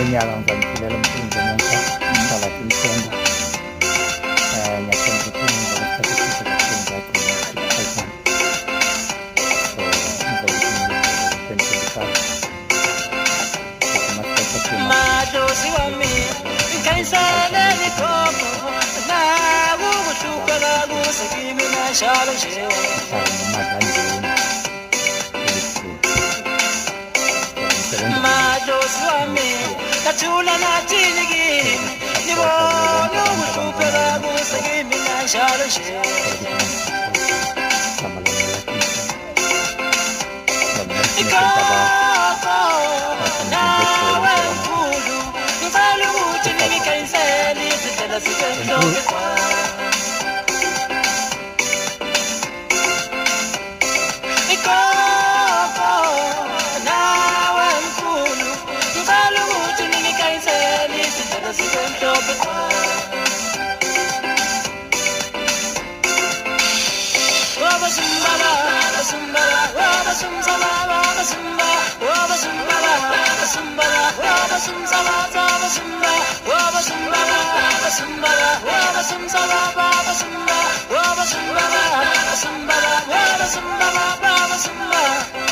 Nyalong kan dalam ilmu salah tulisan nyakon itu dalam satu kisah baik so untuk ini penting majosi wami kaisana ni komo na wugu shukara gusaki mina shalom she majosi wami kachula na chinigi ni wugu shukara gusaki mina shalom she Sumba